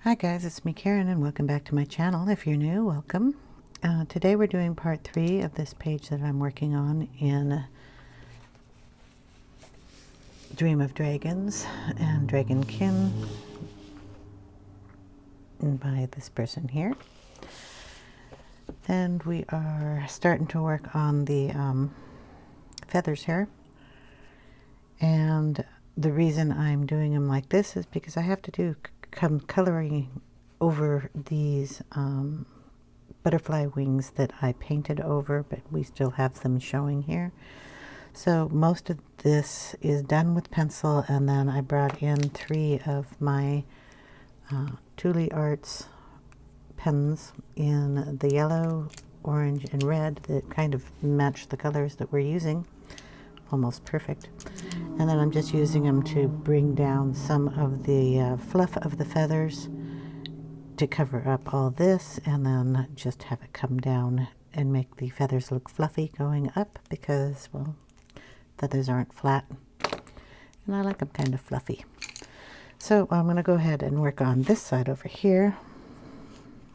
Hi guys, it's me Karen and welcome back to my channel. If you're new, welcome. Today we're doing part 3 of this page that I'm working on in Dream of Dragons and Dragonkin by this person here. And we are starting to work on the feathers here. And the reason I'm doing them like this is because I have to do coloring over these butterfly wings that I painted over, but we still have them showing here. So most of this is done with pencil, and then I brought in 3 of my Thule Arts pens in the yellow, orange, and red that kind of match the colors that we're using. Almost perfect. And then I'm just using them to bring down some of the fluff of the feathers to cover up all this, and then just have it come down and make the feathers look fluffy going up because, well, feathers aren't flat and I like them kind of fluffy. So I'm going to go ahead and work on this side over here.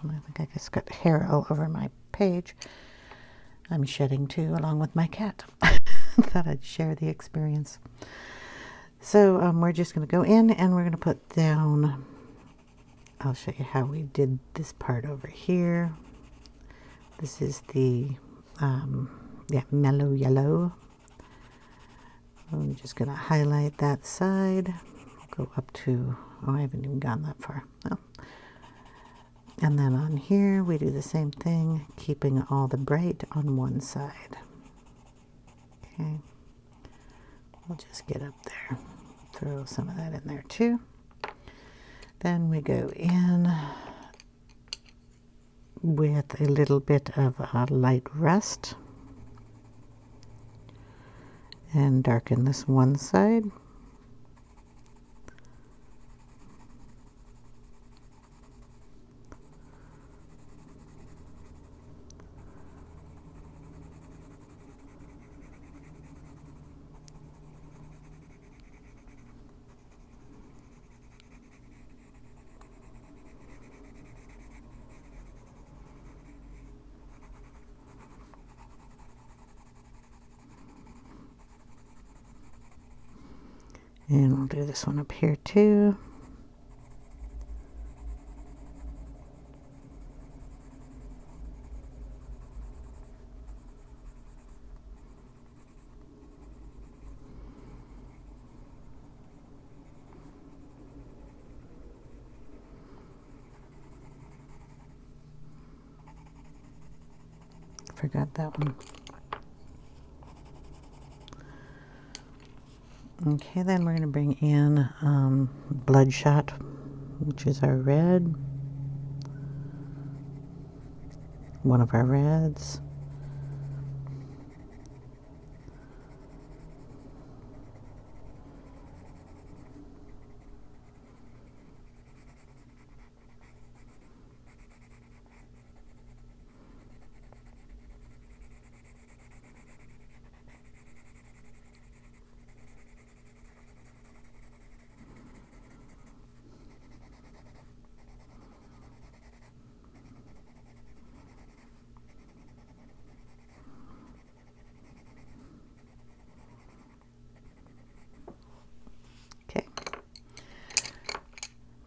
I think I just got hair all over my page. I'm shedding too, along with my cat. Thought I'd share the experience. So we're just going to go in and we're going to put down, I'll show you how we did this part over here. This is the Mellow Yellow. I'm just going to highlight that side. Go up to, oh, I haven't even gone that far. Oh. And then on here we do the same thing, keeping all the bright on one side. Okay, we'll just get up there, throw some of that in there too. Then we go in with a little bit of a light rust and darken this one side. And we'll do this one up here too. Forgot that one. Okay, then we're going to bring in Bloodshot, which is our red, one of our reds.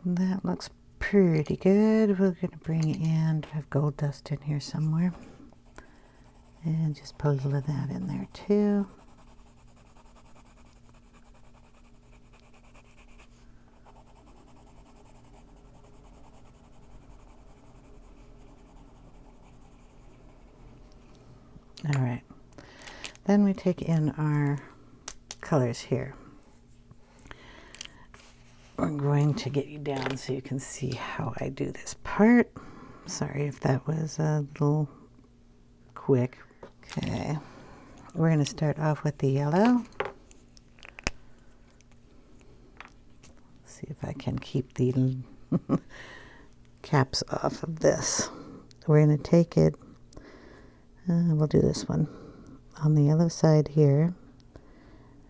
That looks pretty good. We're going to bring in, I have gold dust in here somewhere, and just put a little of that in there too. All right, then we take in our colors here. We're going to get you down so you can see how I do this part. Sorry if that was a little quick. Okay, we're going to start off with the yellow. See if I can keep the caps off of this. We're going to take it, we'll do this one on the yellow side here.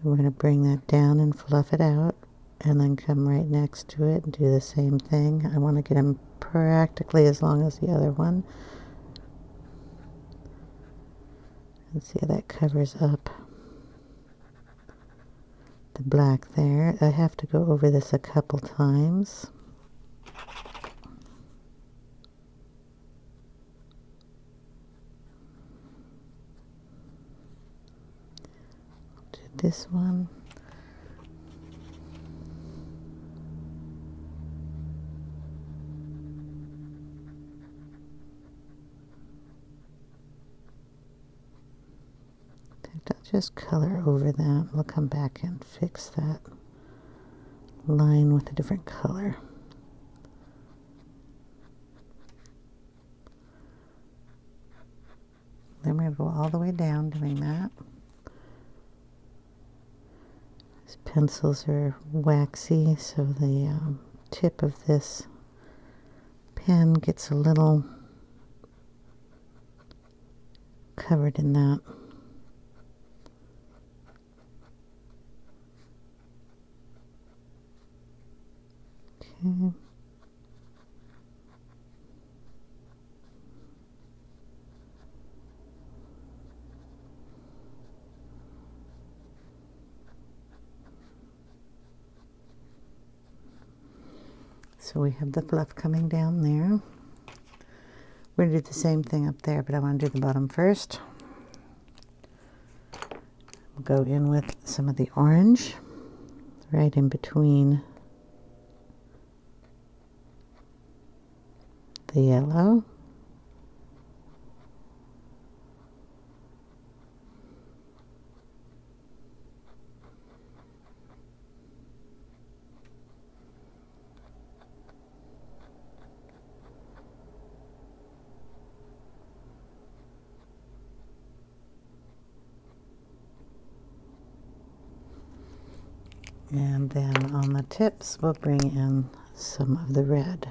We're going to bring that down and fluff it out. and then come right next to it and do the same thing. I want to get them practically as long as the other one. And see how that covers up the black there. I have to go over this a couple times. Do this one. I'll just color over that. We'll come back and fix that line with a different color. Then we're going to go all the way down doing that. These pencils are waxy, so the tip of this pen gets a little covered in that. Okay. So we have the fluff coming down there. We're going to do the same thing up there, but I want to do the bottom first. We'll go in with some of the orange right in between the yellow. And then on the tips, we'll bring in some of the red.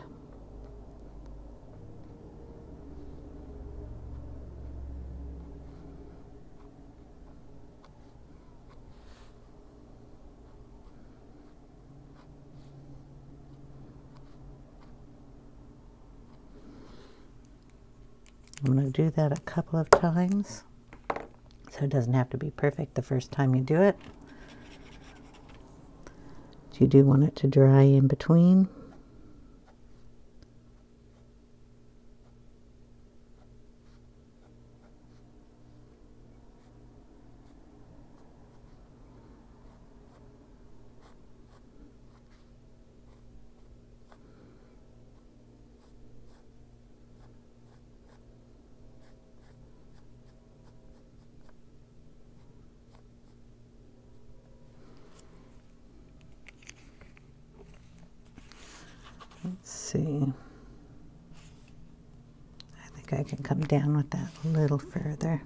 I'm going to do that a couple of times, so it doesn't have to be perfect the first time you do it. You do want it to dry in between. Let's see. I think I can come down with that a little further.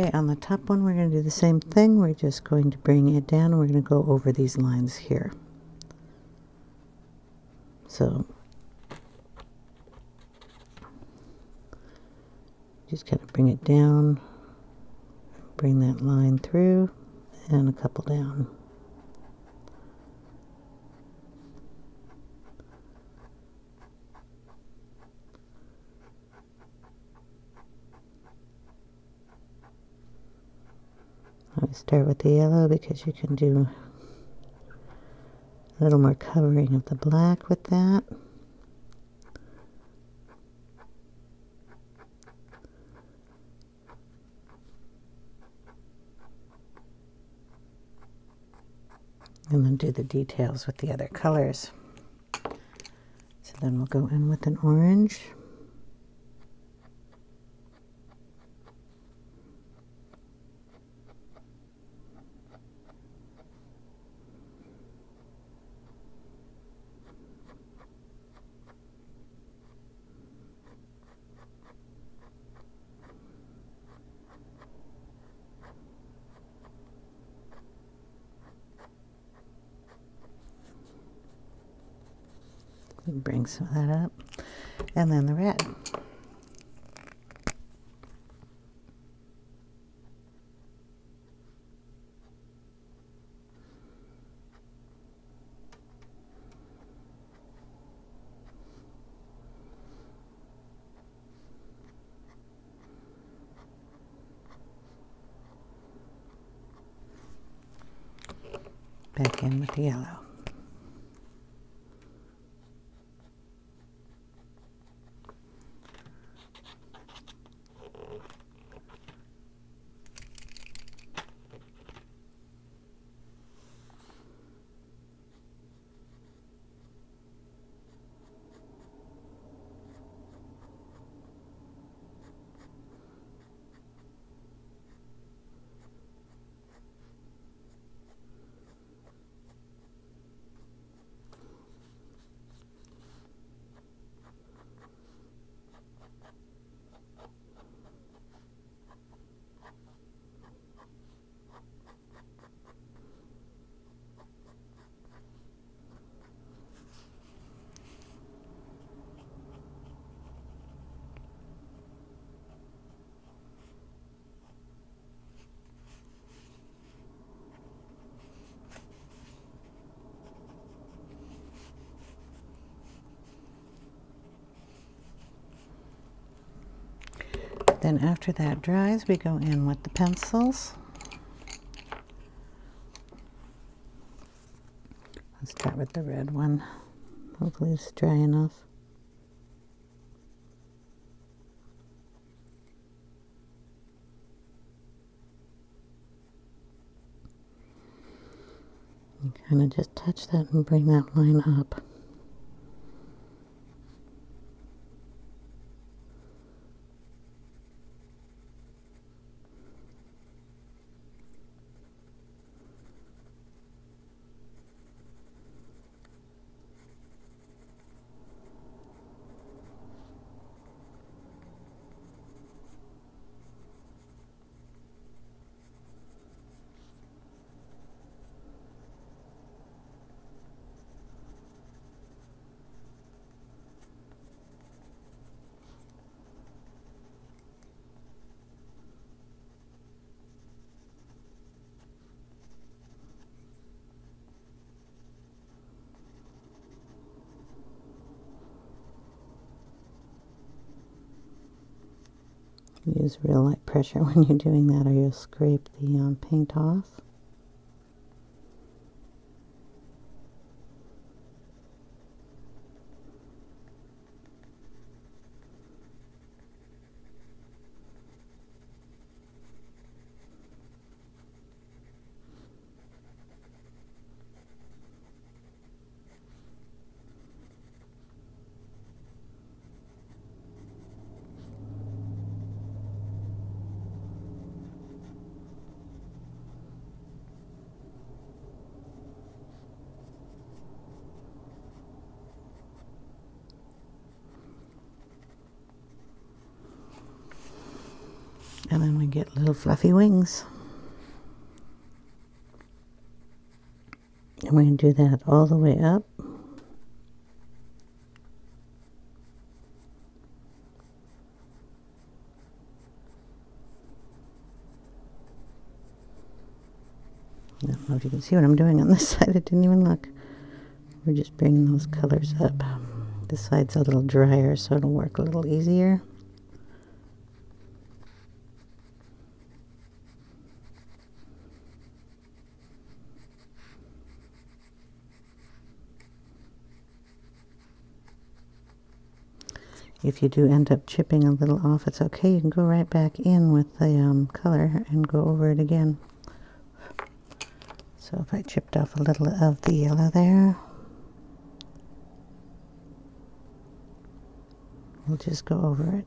Okay, on the top one, we're going to do the same thing. We're just going to bring it down, and we're going to go over these lines here. So, just kind of bring it down, bring that line through, and a couple down. I start with the yellow because you can do a little more covering of the black with that. And then do the details with the other colors. So then we'll go in with an orange. We bring some of that up. And then the red. Back in with the yellow. Then after that dries, we go in with the pencils. Let's start with the red one. Hopefully it's dry enough. You kind of just touch that and bring that line up. Use real light pressure when you're doing that, or you'll scrape the paint off. And then we get little fluffy wings. And we're going to do that all the way up. I don't know if you can see what I'm doing on this side. I didn't even look. We're just bringing those colors up. This side's a little drier, so it'll work a little easier. If you do end up chipping a little off, it's okay. You can go right back in with the color and go over it again. So if I chipped off a little of the yellow there, we'll just go over it.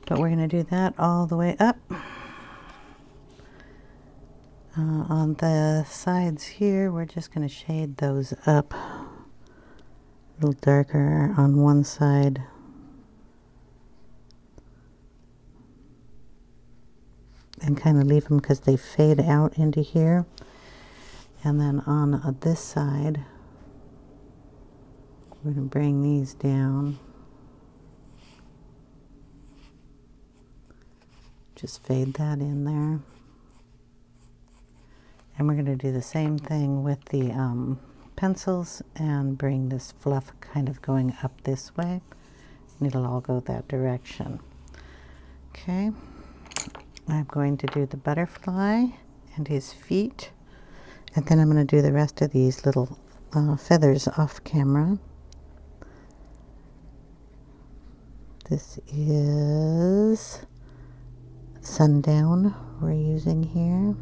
But we're going to do that all the way up. On the sides here, we're just going to shade those up little darker on one side. And kind of leave them because they fade out into here. And then on this side, we're going to bring these down. Just fade that in there. And we're going to do the same thing with the pencils and bring this fluff kind of going up this way. And it'll all go that direction. Okay. I'm going to do the butterfly and his feet. And then I'm going to do the rest of these little feathers off camera. This is Sundown we're using here.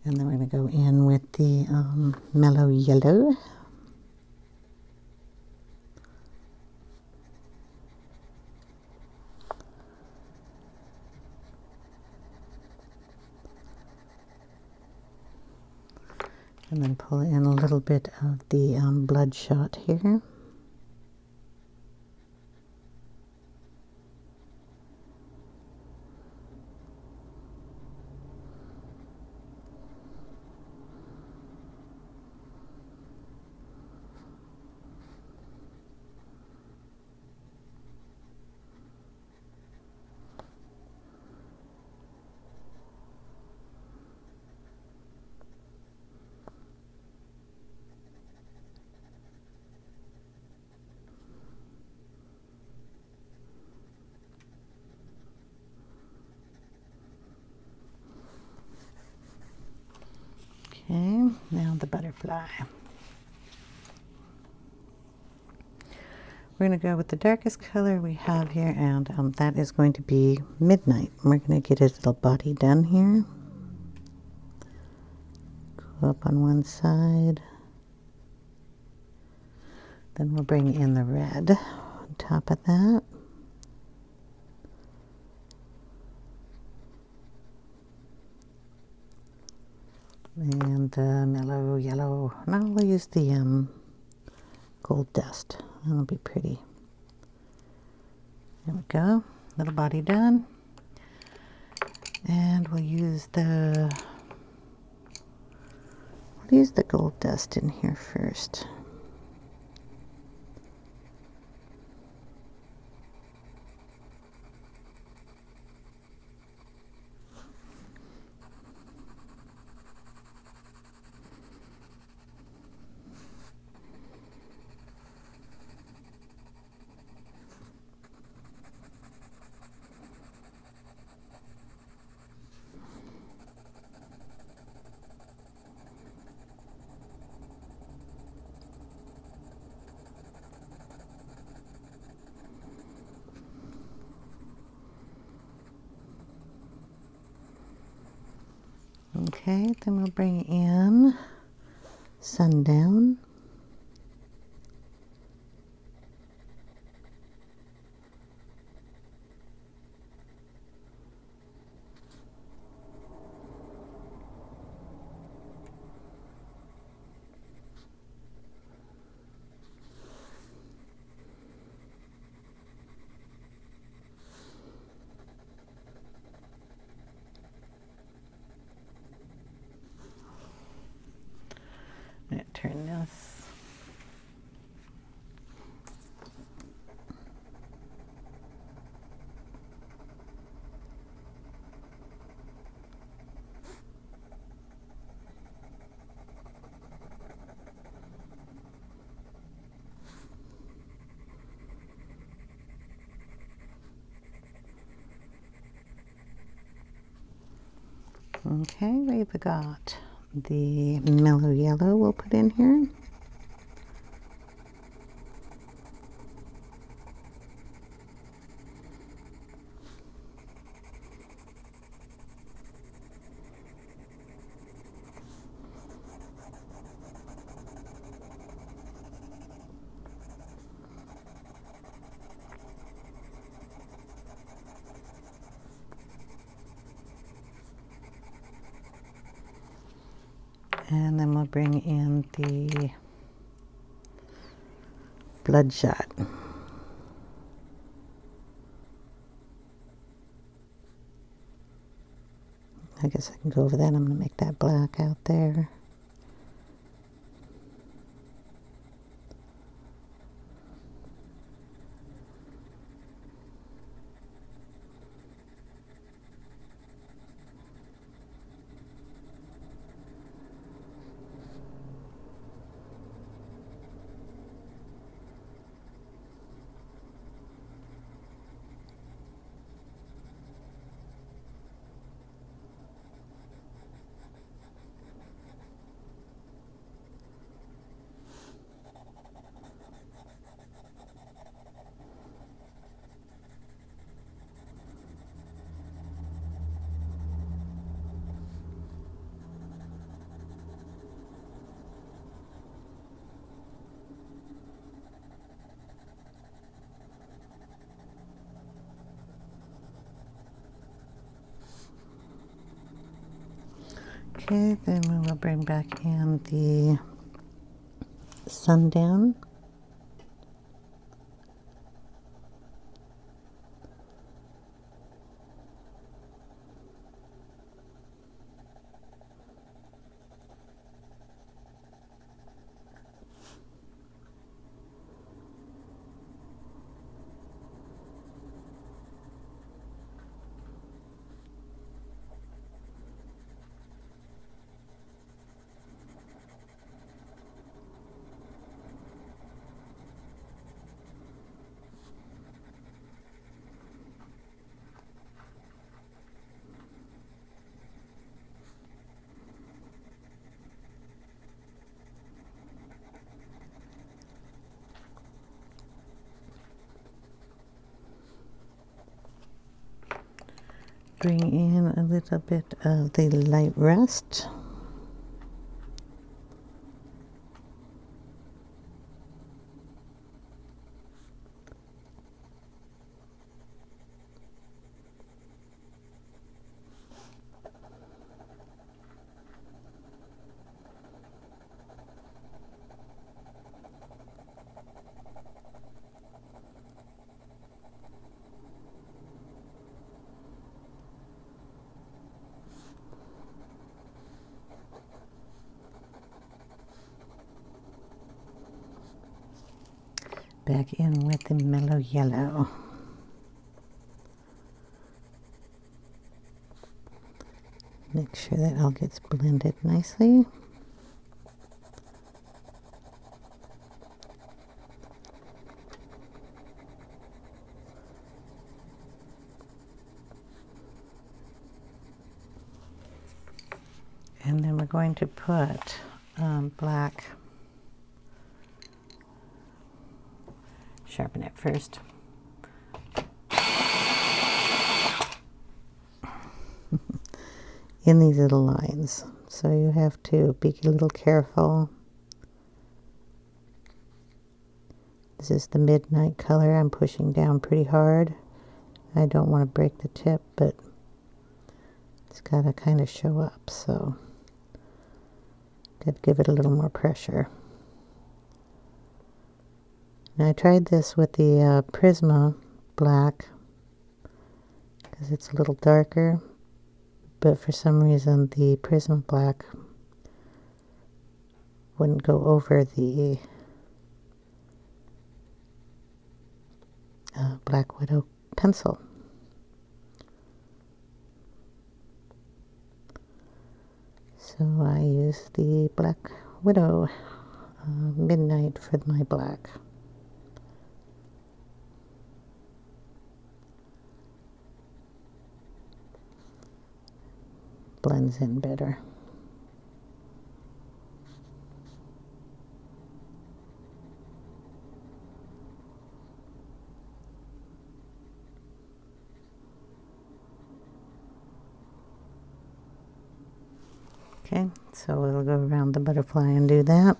And then we're going to go in with the Mellow Yellow. And then pull in a little bit of the Bloodshot here. Okay, now the butterfly. We're going to go with the darkest color we have here, and that is going to be Midnight. We're going to get his little body done here. Go up on one side. Then we'll bring in the red on top of that. And the Mellow Yellow. Now we'll use the gold dust. That'll be pretty. There we go. Little body done. And we'll use the gold dust in here first. Okay, then we'll bring in Sundown. I'm going to turn this. Okay, we've got the Mellow Yellow we'll put in here. And then we'll bring in the Bloodshot. I guess I can go over that. I'm going to make that black out there. Okay, then we will bring back in the Sundown. Bring in a little bit of the light rust. Back in with the Mellow Yellow. Make sure that all gets blended nicely. And then we're going to put black. Sharpen it first. In these little lines. So you have to be a little careful. This is the midnight color. I'm pushing down pretty hard. I don't want to break the tip, but it's got to kind of show up, so got to give it a little more pressure. Now I tried this with the Prisma black because it's a little darker, but for some reason the Prisma black wouldn't go over the Black Widow pencil. So I use the Black Widow Midnight for my black. Blends in better. Okay, so we'll go around the butterfly and do that.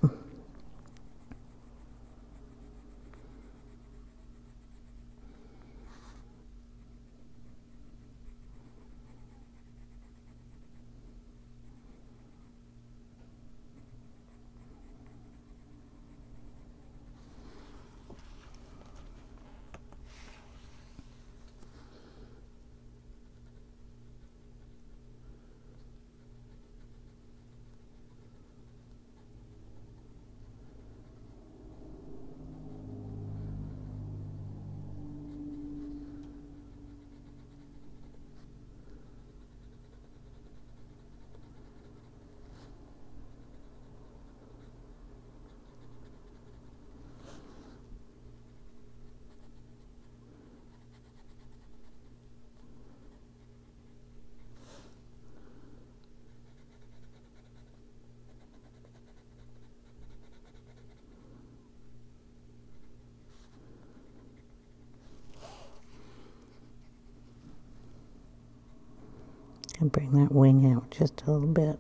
And bring that wing out just a little bit.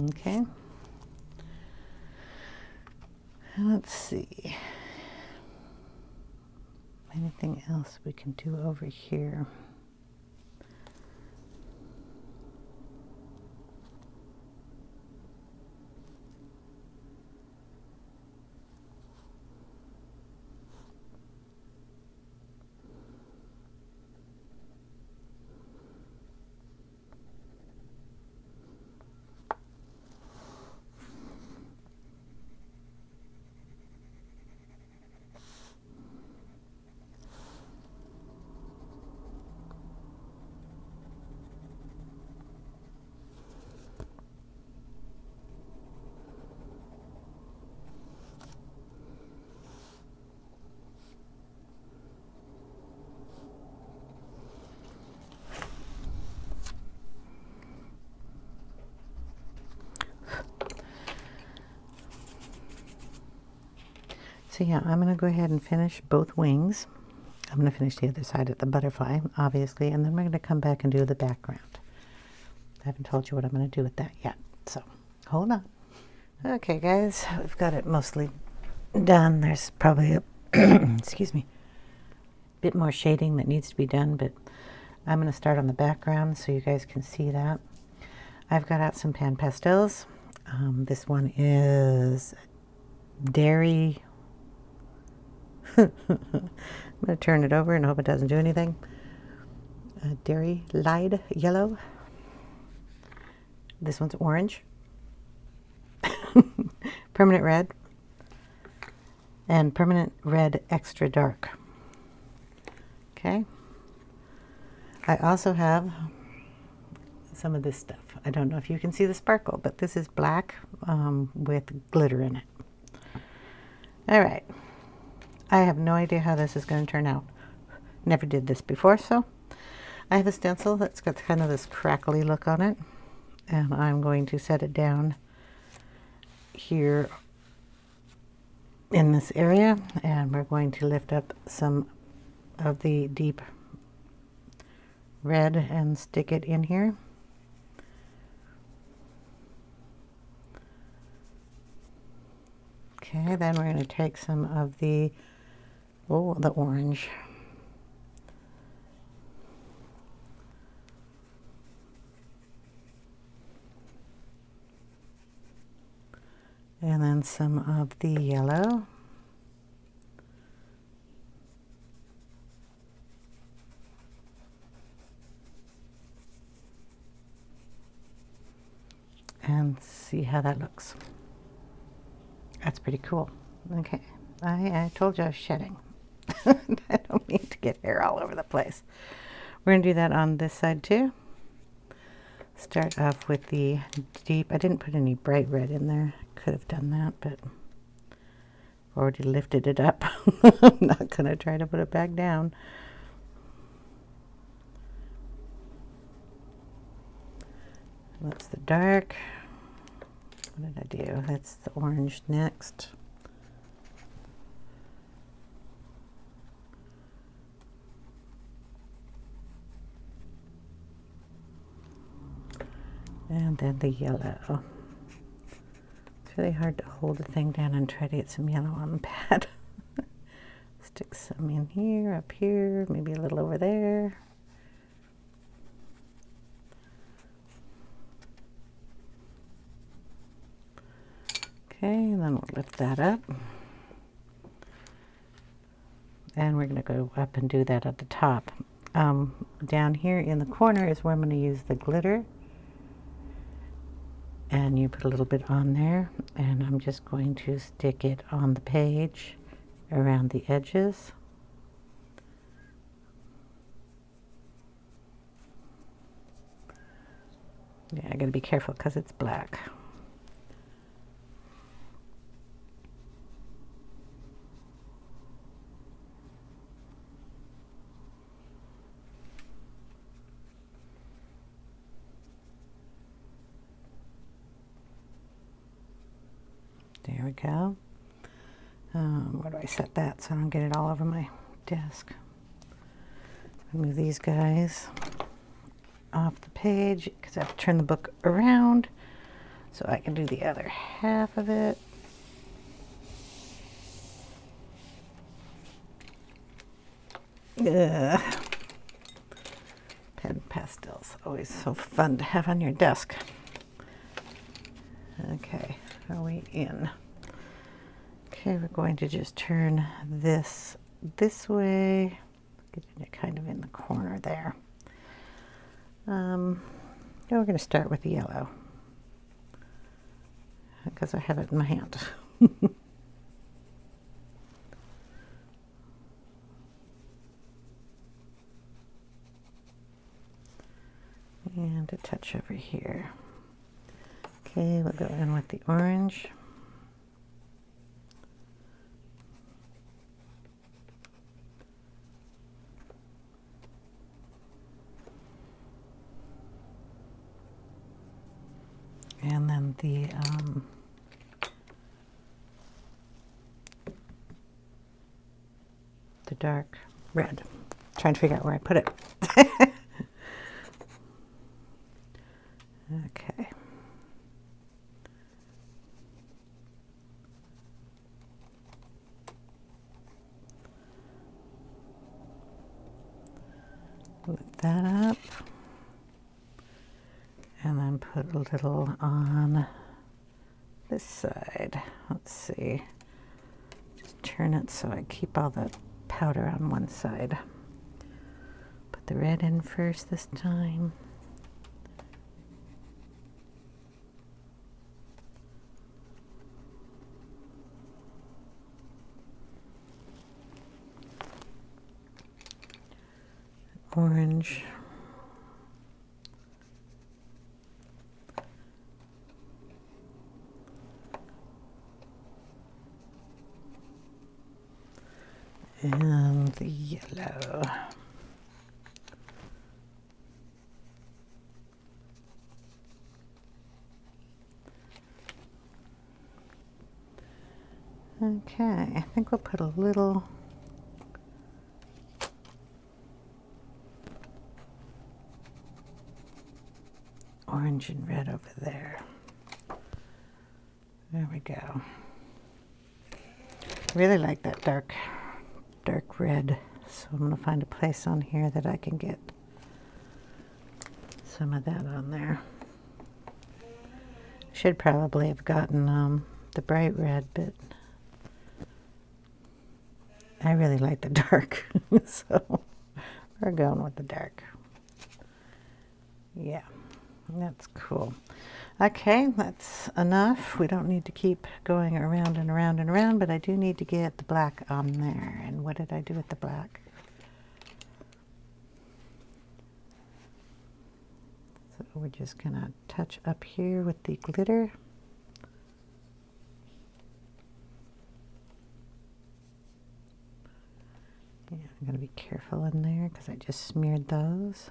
Okay. Let's see. Anything else we can do over here? So yeah, I'm going to go ahead and finish both wings. I'm going to finish the other side at the butterfly, obviously, and then we're going to come back and do the background. I haven't told you what I'm going to do with that yet, so hold on. Okay, guys, we've got it mostly done. There's probably a, excuse me, bit more shading that needs to be done, but I'm going to start on the background so you guys can see that. I've got out some pan pastels. This one is dairy. I'm going to turn it over and hope it doesn't do anything. Dairy light yellow. This one's orange. Permanent red. And permanent red extra dark. Okay. I also have some of this stuff. I don't know if you can see the sparkle, but this is black with glitter in it. All right. I have no idea how this is going to turn out. Never did this before, so I have a stencil that's got kind of this crackly look on it, and I'm going to set it down here in this area, and we're going to lift up some of the deep red and stick it in here. Okay, then we're going to take some of the orange. And then some of the yellow. And see how that looks. That's pretty cool. Okay, I told you I was shedding. I don't need to get hair all over the place. We're going to do that on this side too. Start off with the deep. I didn't put any bright red in there. Could have done that, but already lifted it up. I'm not going to try to put it back down. That's the dark. What did I do? That's the orange next. And then the yellow. It's really hard to hold the thing down and try to get some yellow on the pad. Stick some in here, up here, maybe a little over there. Okay, and then we'll lift that up. And we're going to go up and do that at the top. Down here in the corner is where I'm going to use the glitter. And you put a little bit on there, and I'm just going to stick it on the page around the edges. Yeah, I gotta be careful because it's black. There we go. Where do I set that so I don't get it all over my desk? Move these guys off the page because I have to turn the book around so I can do the other half of it. Ugh. Pen pastels, always so fun to have on your desk. Okay, are we in? Okay, we're going to just turn this way, get it kind of in the corner there. Now we're going to start with the yellow because I have it in my hand. And a touch over here. Okay, we'll go in with the orange. And then the dark red. Trying to figure out where I put it. Okay. Lift that up. And then put a little on this side. Let's see. Just turn it so I keep all the powder on one side. Put the red in first this time. Orange. And the yellow. Okay, I think we'll put a little orange and red over there. There we go. I really like that dark red, so I'm going to find a place on here that I can get some of that on there. Should probably have gotten the bright red, but I really like the dark, so we're going with the dark. Yeah, that's cool. Okay, that's enough. We don't need to keep going around and around and around, but I do need to get the black on there. And what did I do with the black? So we're just gonna touch up here with the glitter. Yeah, I'm gonna be careful in there because I just smeared those.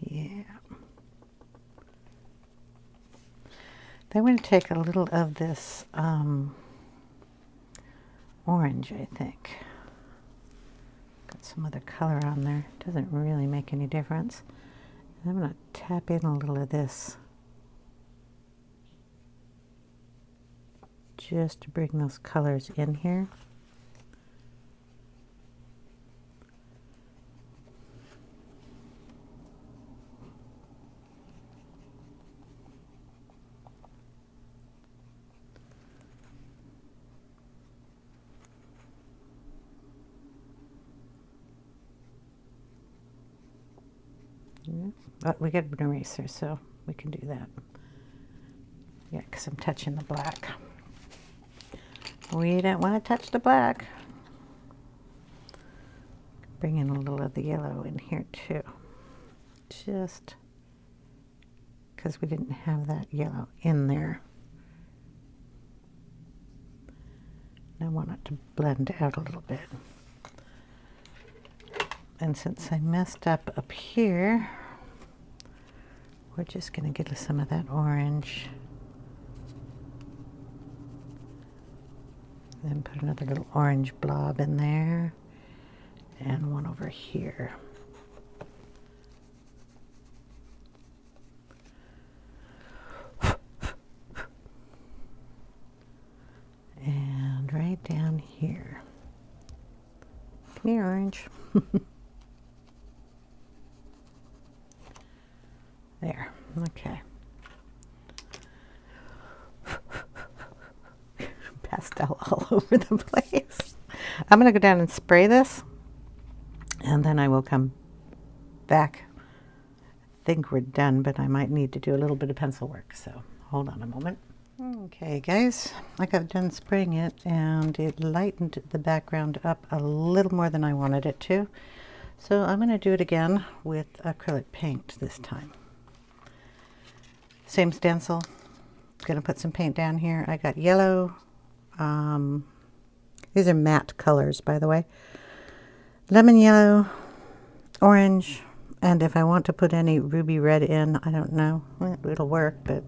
Yeah. Then I'm going to take a little of this orange, I think. Got some other color on there. Doesn't really make any difference. And I'm going to tap in a little of this just to bring those colors in here. But we got an eraser, so we can do that. Yeah, because I'm touching the black. We don't want to touch the black. Bring in a little of the yellow in here too. Just because we didn't have that yellow in there. I want it to blend out a little bit. And since I messed up here, we're just going to get some of that orange. Then put another little orange blob in there. And one over here. And right down here. Come here, orange. There, okay. Pastel all over the place. I'm going to go down and spray this, and then I will come back. I think we're done, but I might need to do a little bit of pencil work, so hold on a moment. Okay, guys, I got done spraying it, and it lightened the background up a little more than I wanted it to. So I'm going to do it again with acrylic paint this time. Same stencil. Going to put some paint down here. I got yellow. These are matte colors, by the way. Lemon yellow, orange, and if I want to put any ruby red in, I don't know. It'll work, but...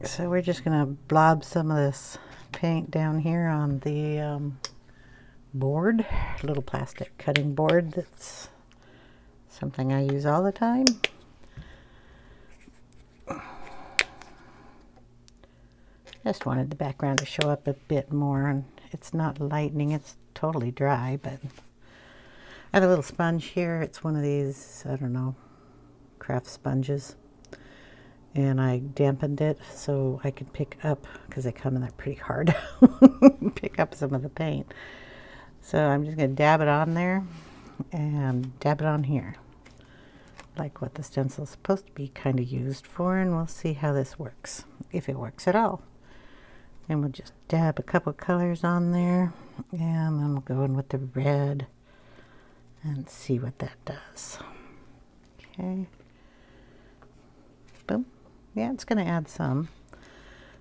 So we're just going to blob some of this paint down here on the board. A little plastic cutting board that's something I use all the time. Just wanted the background to show up a bit more, and it's not lightening, it's totally dry, but I have a little sponge here. It's one of these, I don't know, craft sponges, and I dampened it so I could pick up, because they come in there pretty hard, pick up some of the paint. So I'm just going to dab it on there and dab it on here, like what the stencil is supposed to be kind of used for, and we'll see how this works, if it works at all. And we'll just dab a couple colors on there, and then we'll go in with the red and see what that does. Okay. Boom. Yeah, it's going to add some.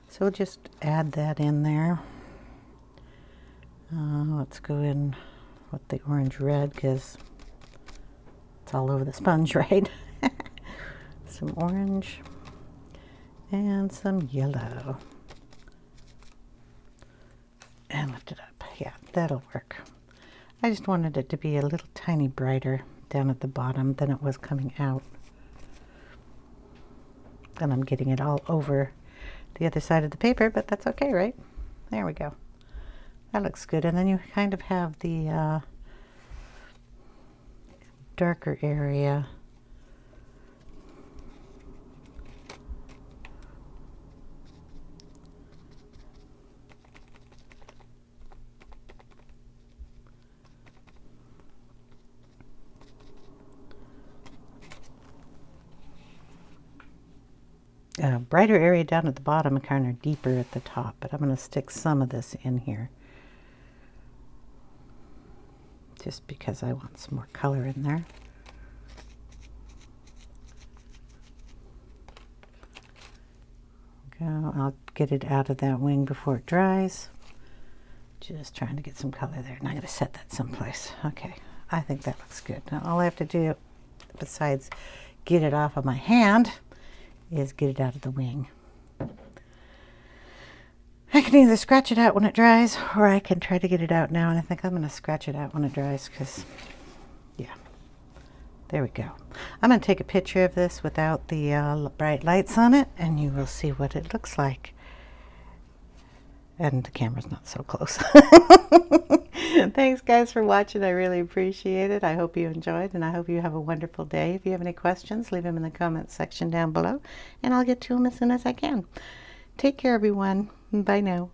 So we'll just add that in there. Let's go in with the orange red because it's all over the sponge, right? Some orange and some yellow. And lift it up. Yeah, that'll work. I just wanted it to be a little tiny brighter down at the bottom than it was coming out. And I'm getting it all over the other side of the paper, but that's okay, right? There we go. That looks good. And then you kind of have the darker area. Brighter area down at the bottom and kind of deeper at the top, but I'm going to stick some of this in here just because I want some more color in there. Go. I'll get it out of that wing before it dries. Just trying to get some color there, and I'm going to set that someplace. Okay, I think that looks good. Now all I have to do, besides get it off of my hand, is get it out of the wing. I can either scratch it out when it dries, or I can try to get it out now, and I think I'm going to scratch it out when it dries because, yeah, there we go. I'm going to take a picture of this without the bright lights on it, and you will see what it looks like. And the camera's not so close. Thanks, guys, for watching. I really appreciate it. I hope you enjoyed, and I hope you have a wonderful day. If you have any questions, leave them in the comments section down below, and I'll get to them as soon as I can. Take care, everyone. Bye now.